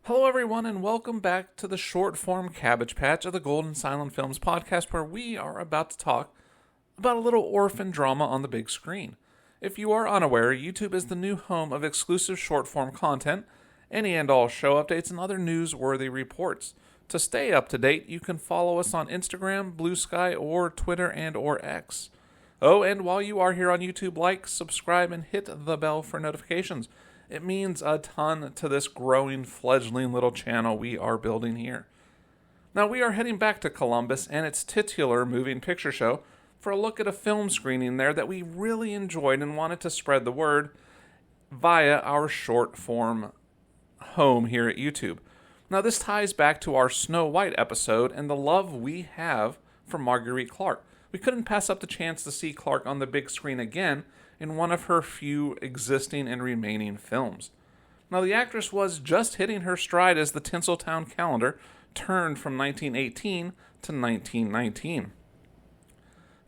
Hello, everyone, and welcome back to the short form Cabbage Patch of the Golden Silent Films podcast, where we are about to talk about a little orphan drama on the big screen. If you are unaware, YouTube is the new home of exclusive short form content, any and all show updates, and other newsworthy reports. To stay up to date, you can follow us on Instagram, Bluesky, or Twitter and/or X. Oh, and while you are here on YouTube, like, subscribe, and hit the bell for notifications. It means a ton to this growing, fledgling little channel we are building here. Now, we are heading back to Columbus and its titular moving picture show for a look at a film screening there that we really enjoyed and wanted to spread the word via our short form home here at YouTube. Now, this ties back to our Snow White episode and the love we have for Marguerite Clark. We couldn't pass up the chance to see Clark on the big screen again in one of her few existing and remaining films. Now, the actress was just hitting her stride as the Tinseltown calendar turned from 1918 to 1919.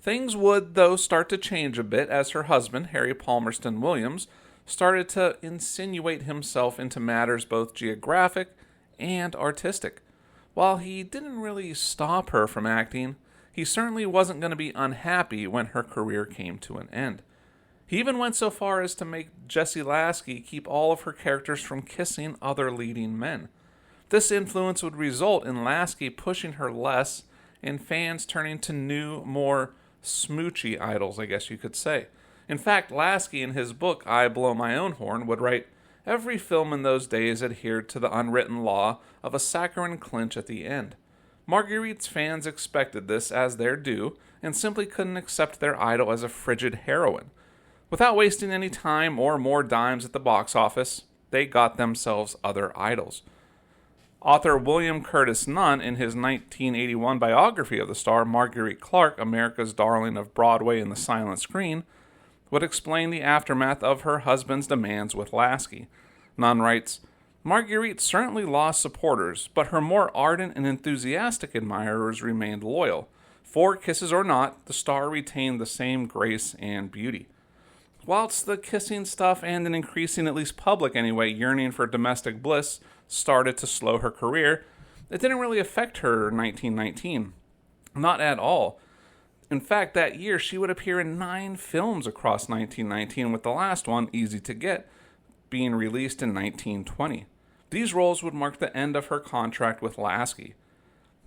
Things would, though, start to change a bit as her husband, Harry Palmerston Williams, started to insinuate himself into matters both geographic and artistic. While he didn't really stop her from acting, he certainly wasn't going to be unhappy when her career came to an end. He even went so far as to make Jessie Lasky keep all of her characters from kissing other leading men. This influence would result in Lasky pushing her less and fans turning to new, more smoochy idols, I guess you could say. In fact, Lasky in his book, I Blow My Own Horn, would write, "Every film in those days adhered to the unwritten law of a saccharine clinch at the end. Marguerite's fans expected this as their due and simply couldn't accept their idol as a frigid heroine. Without wasting any time or more dimes at the box office, they got themselves other idols." Author William Curtis Nunn, in his 1981 biography of the star Marguerite Clark, America's darling of Broadway and the silent screen, would explain the aftermath of her husband's demands with Lasky. Nunn writes, "Marguerite certainly lost supporters, but her more ardent and enthusiastic admirers remained loyal. 4 kisses or not, the star retained the same grace and beauty." Whilst the kissing stuff and an increasing, at least public anyway, yearning for domestic bliss started to slow her career, it didn't really affect her 1919. Not at all. In fact, that year she would appear in 9 films across 1919, with the last one, Easy to Get, being released in 1920. These roles would mark the end of her contract with Lasky.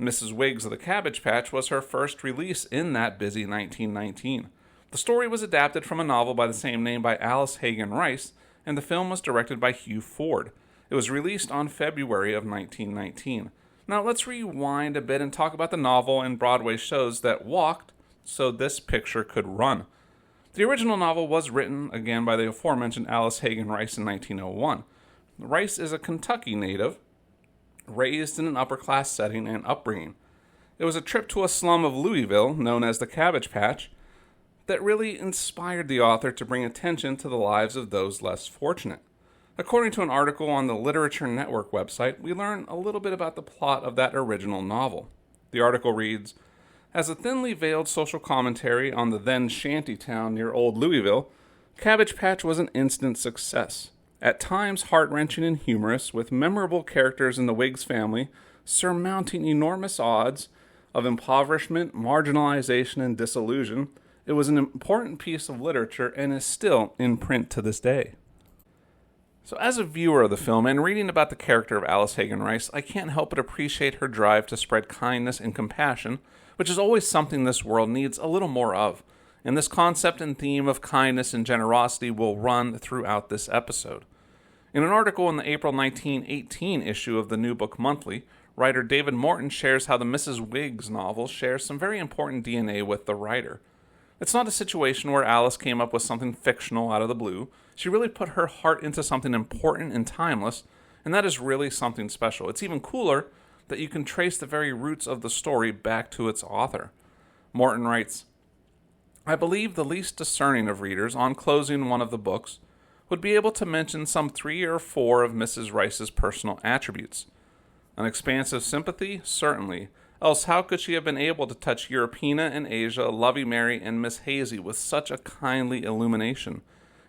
Mrs. Wiggs of the Cabbage Patch was her first release in that busy 1919. The story was adapted from a novel by the same name by Alice Hegan Smith, and the film was directed by Hugh Ford. It was released on February of 1919. Now let's rewind a bit and talk about the novel and Broadway shows that walked so this picture could run. The original novel was written, again, by the aforementioned Alice Hegan Smith in 1901. Rice is a Kentucky native, raised in an upper-class setting and upbringing. It was a trip to a slum of Louisville, known as the Cabbage Patch, that really inspired the author to bring attention to the lives of those less fortunate. According to an article on the Literature Network website, we learn a little bit about the plot of that original novel. The article reads, "As a thinly veiled social commentary on the then shanty town near Old Louisville, Cabbage Patch was an instant success. At times heart-wrenching and humorous, with memorable characters in the Wiggs family surmounting enormous odds of impoverishment, marginalization, and disillusion, it was an important piece of literature and is still in print to this day." So as a viewer of the film and reading about the character of Alice Hegan Smith, I can't help but appreciate her drive to spread kindness and compassion, which is always something this world needs a little more of. And this concept and theme of kindness and generosity will run throughout this episode. In an article in the April 1918 issue of the New Book Monthly, writer David Morton shares how the Mrs. Wiggs novel shares some very important DNA with the writer. It's not a situation where Alice came up with something fictional out of the blue. She really put her heart into something important and timeless, and that is really something special. It's even cooler that you can trace the very roots of the story back to its author. Morton writes, "I believe the least discerning of readers, on closing one of the books, would be able to mention some 3 or 4 of Mrs. Rice's personal attributes. An expansive sympathy, certainly, else how could she have been able to touch Europeana and Asia, Lovey Mary, and Miss Hazy with such a kindly illumination?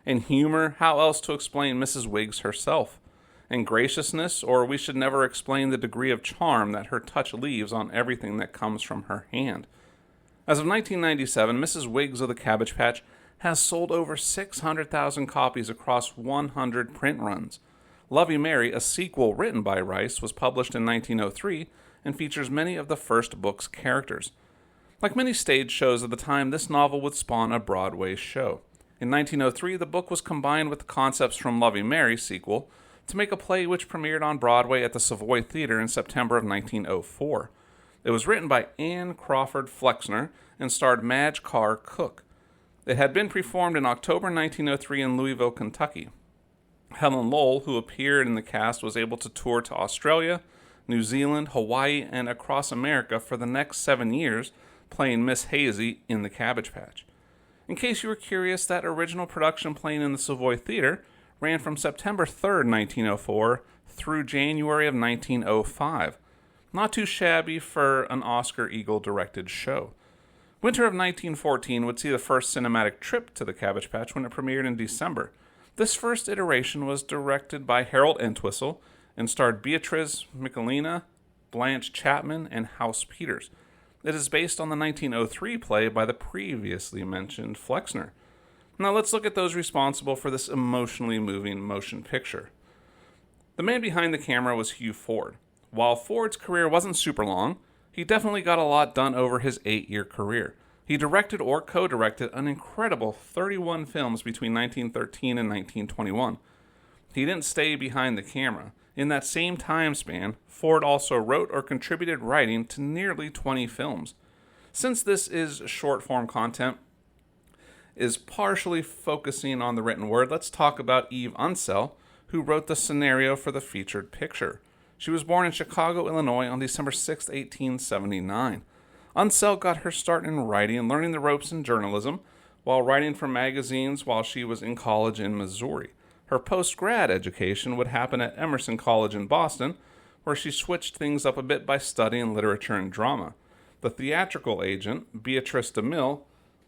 And humor, how else to explain Mrs. Wiggs herself? and graciousness, or we should never explain the degree of charm that her touch leaves on everything that comes from her hand. As of 1997, Mrs. Wiggs of the Cabbage Patch has sold over 600,000 copies across 100 print runs. Lovey Mary, a sequel written by Rice, was published in 1903 and features many of the first book's characters. Like many stage shows of the time, this novel would spawn a Broadway show. In 1903, the book was combined with the concepts from Lovey Mary's sequel to make a play which premiered on Broadway at the Savoy Theatre in September of 1904. It was written by Anne Crawford Flexner and starred Madge Carr Cook. It had been performed in October 1903 in Louisville, Kentucky. Helen Lowell, who appeared in the cast, was able to tour to Australia, New Zealand, Hawaii, and across America for the next 7 years, playing Miss Hazy in the Cabbage Patch. In case you were curious, that original production playing in the Savoy Theatre ran from September 3rd, 1904 through January of 1905. Not too shabby for an Oscar Eagle-directed show. Winter of 1914 would see the first cinematic trip to the Cabbage Patch when it premiered in December. This first iteration was directed by Harold Entwistle and starred Beatrice Michelina, Blanche Chapman, and House Peters. It is based on the 1903 play by the previously mentioned Flexner. Now let's look at those responsible for this emotionally moving motion picture. The man behind the camera was Hugh Ford. While Ford's career wasn't super long, he definitely got a lot done over his 8-year career. He directed or co-directed an incredible 31 films between 1913 and 1921. He didn't stay behind the camera. In that same time span, Ford also wrote or contributed writing to nearly 20 films. Since this is short-form content, is partially focusing on the written word, let's talk about Eve Unseld, who wrote the scenario for the featured picture. She was born in Chicago, Illinois on December 6, 1879. Unseld got her start in writing and learning the ropes in journalism while writing for magazines while she was in college in Missouri. Her post-grad education would happen at Emerson College in Boston, where she switched things up a bit by studying literature and drama. The theatrical agent, Beatrice DeMille,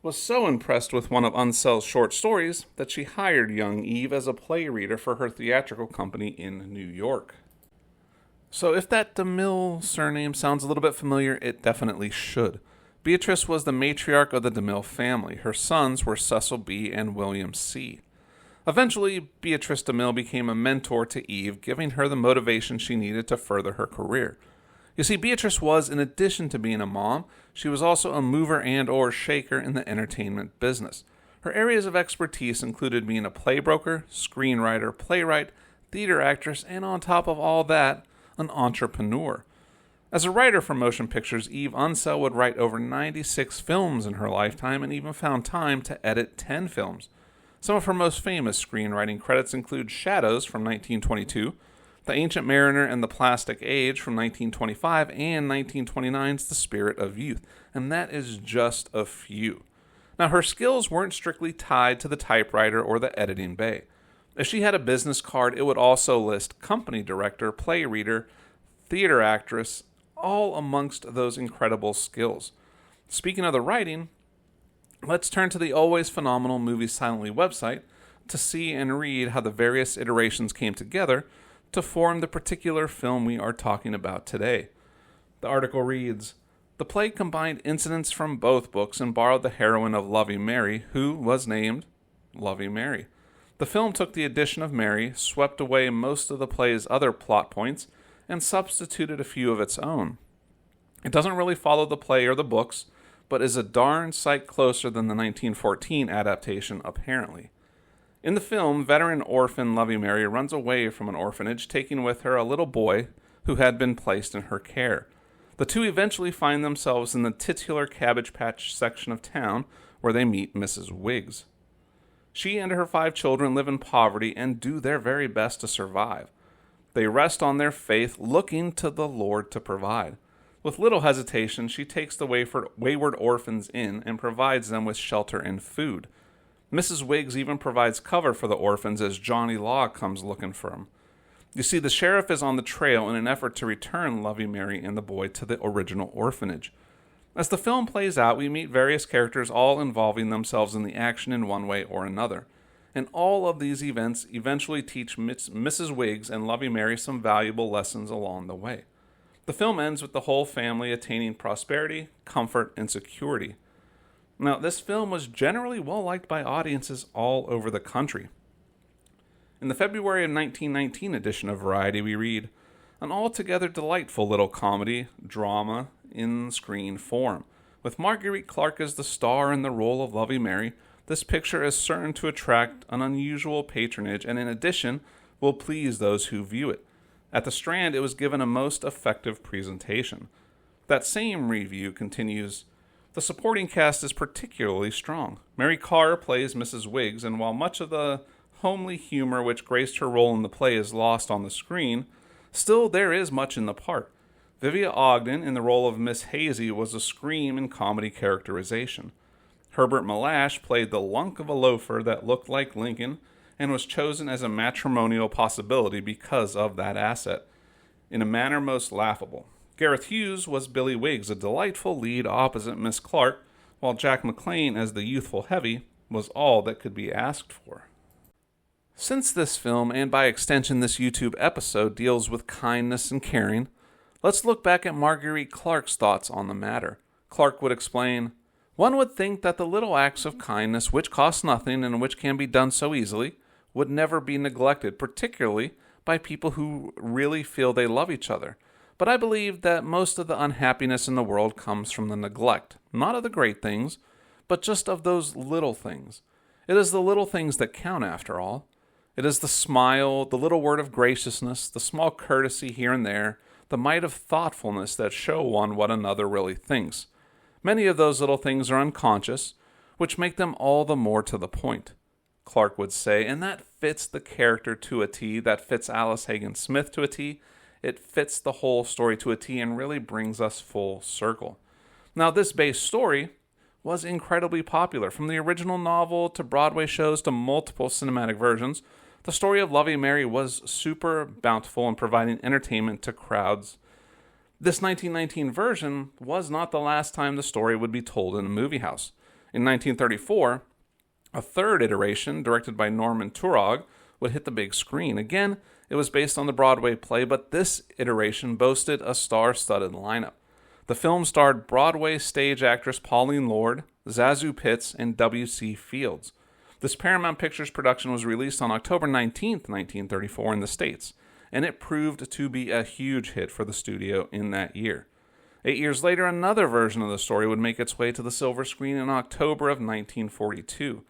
was so impressed with one of Unseld's short stories that she hired young Eve as a play reader for her theatrical company in New York. So if that DeMille surname sounds a little bit familiar, it definitely should. Beatrice was the matriarch of the DeMille family. Her sons were Cecil B. and William C. Eventually, Beatrice DeMille became a mentor to Eve, giving her the motivation she needed to further her career. You see, Beatrice was, in addition to being a mom, she was also a mover and or shaker in the entertainment business. Her areas of expertise included being a playbroker, screenwriter, playwright, theater actress, and on top of all that, an entrepreneur. As a writer for motion pictures, Eve Unseld would write over 96 films in her lifetime and even found time to edit 10 films. Some of her most famous screenwriting credits include Shadows from 1922, The Ancient Mariner and the Plastic Age from 1925, and 1929's The Spirit of Youth, and that is just a few. Now, her skills weren't strictly tied to the typewriter or the editing bay. If she had a business card, it would also list company director, play reader, theater actress, all amongst those incredible skills. Speaking of the writing, let's turn to the always phenomenal Movie Silently website to see and read how the various iterations came together to form the particular film we are talking about today. The article reads, "The play combined incidents from both books and borrowed the heroine of Lovey Mary, who was named Lovey Mary. The film took the addition of Mary, swept away most of the play's other plot points, and substituted a few of its own. It doesn't really follow the play or the books, but is a darn sight closer than the 1914 adaptation, apparently. In the film, veteran orphan Lovey Mary runs away from an orphanage, taking with her a little boy who had been placed in her care. The two eventually find themselves in the titular Cabbage Patch section of town, where they meet Mrs. Wiggs. She and her 5 children live in poverty and do their very best to survive. They rest on their faith, looking to the Lord to provide. With little hesitation, she takes the wayward orphans in and provides them with shelter and food. Mrs. Wiggs even provides cover for the orphans as Johnny Law comes looking for them. You see, the sheriff is on the trail in an effort to return Lovey Mary and the boy to the original orphanage. As the film plays out, we meet various characters all involving themselves in the action in one way or another. and all of these events eventually teach Mrs. Wiggs and Lovey Mary some valuable lessons along the way. The film ends with the whole family attaining prosperity, comfort, and security. Now, this film was generally well liked by audiences all over the country. In the February of 1919 edition of Variety, we read, "An altogether delightful little comedy, drama, in screen form. With Marguerite Clark as the star in the role of Lovey Mary, this picture is certain to attract an unusual patronage and in addition will please those who view it. At the Strand it was given a most effective presentation." That same review continues, "The supporting cast is particularly strong. Mary Carr plays Mrs. Wiggs, and while much of the homely humor which graced her role in the play is lost on the screen, still there is much in the part. Vivia Ogden in the role of Miss Hazy was a scream in comedy characterization. Herbert Malash played the lunk of a loafer that looked like Lincoln and was chosen as a matrimonial possibility because of that asset, in a manner most laughable. Gareth Hughes was Billy Wiggs, a delightful lead opposite Miss Clark, while Jack McLean as the youthful heavy was all that could be asked for." Since this film, and by extension this YouTube episode, deals with kindness and caring, let's look back at Marguerite Clark's thoughts on the matter. Clark would explain, "One would think that the little acts of kindness which cost nothing and which can be done so easily would never be neglected, particularly by people who really feel they love each other. But I believe that most of the unhappiness in the world comes from the neglect, not of the great things, but just of those little things. It is the little things that count after all. It is the smile, the little word of graciousness, the small courtesy here and there, the mite of thoughtfulness that show one what another really thinks. Many of those little things are unconscious, which make them all the more to the point," Clark would say, and that fits the character to a T, that fits Alice Hegan Smith to a T, it fits the whole story to a T and really brings us full circle. Now, this base story was incredibly popular. From the original novel to Broadway shows to multiple cinematic versions, the story of Lovey Mary was super bountiful in providing entertainment to crowds. This 1919 version was not the last time the story would be told in a movie house. In 1934, a third iteration, directed by Norman Turog, would hit the big screen. Again, it was based on the Broadway play, but this iteration boasted a star-studded lineup. The film starred Broadway stage actress Pauline Lord, Zazu Pitts, and W.C. Fields. This Paramount Pictures production was released on October 19th, 1934 in the States, and it proved to be a huge hit for the studio in that year. 8 years later, another version of the story would make its way to the silver screen in October of 1942.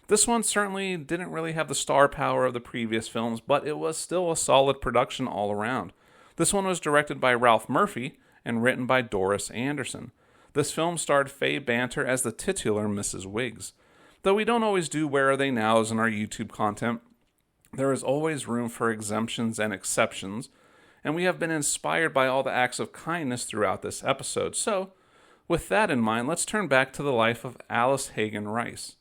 This one certainly didn't really have the star power of the previous films, but it was still a solid production all around. This one was directed by Ralph Murphy and written by Doris Anderson. This film starred Faye Banter as the titular Mrs. Wiggs. Though we don't always do Where Are They Nows in our YouTube content, there is always room for exemptions and exceptions, and we have been inspired by all the acts of kindness throughout this episode. So, with that in mind, let's turn back to the life of Alice Hegan Rice.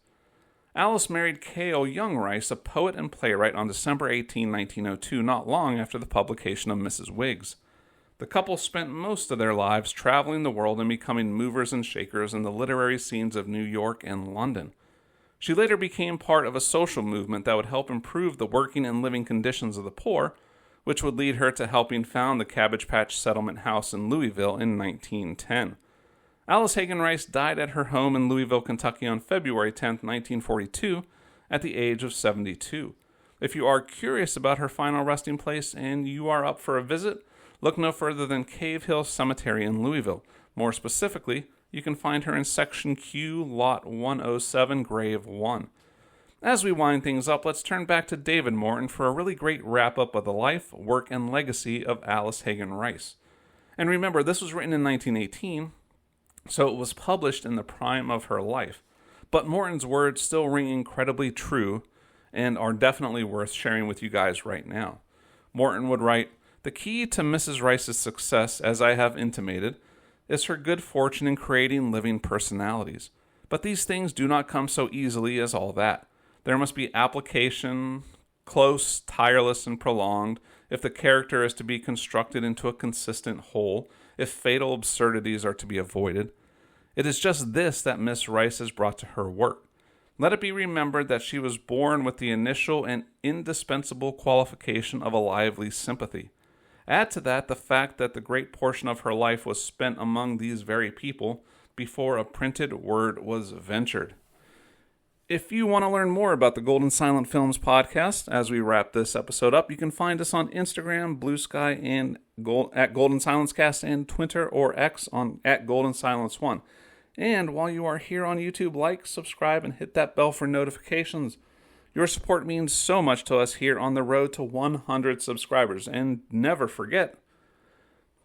Alice married K.O. Young Rice, a poet and playwright, on December 18, 1902, not long after the publication of Mrs. Wiggs. The couple spent most of their lives traveling the world and becoming movers and shakers in the literary scenes of New York and London. She later became part of a social movement that would help improve the working and living conditions of the poor, which would lead her to helping found the Cabbage Patch Settlement House in Louisville in 1910. Alice Hegan Rice died at her home in Louisville, Kentucky on February 10, 1942, at the age of 72. If you are curious about her final resting place and you are up for a visit, look no further than Cave Hill Cemetery in Louisville. More specifically, you can find her in Section Q, Lot 107, Grave 1. As we wind things up, let's turn back to David Morton for a really great wrap-up of the life, work, and legacy of Alice Hegan Rice. And remember, this was written in 1918, so it was published in the prime of her life. But Morton's words still ring incredibly true and are definitely worth sharing with you guys right now. Morton would write, "The key to Mrs. Rice's success, as I have intimated, is her good fortune in creating living personalities. But these things do not come so easily as all that. There must be application, close, tireless, and prolonged, if the character is to be constructed into a consistent whole, if fatal absurdities are to be avoided. It is just this that Miss Rice has brought to her work. Let it be remembered that she was born with the initial and indispensable qualification of a lively sympathy. Add to that the fact that the great portion of her life was spent among these very people before a printed word was ventured. If you want to learn more about the Golden Silent Films podcast, as we wrap this episode up, you can find us on Instagram, Bluesky, and at Golden Silence Cast, and Twitter or X at Golden Silence 1. And while you are here on YouTube, like, subscribe, and hit that bell for notifications. Your support means so much to us here on the road to 100 subscribers. And never forget,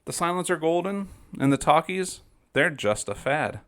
the silents are golden, and the talkies, they're just a fad.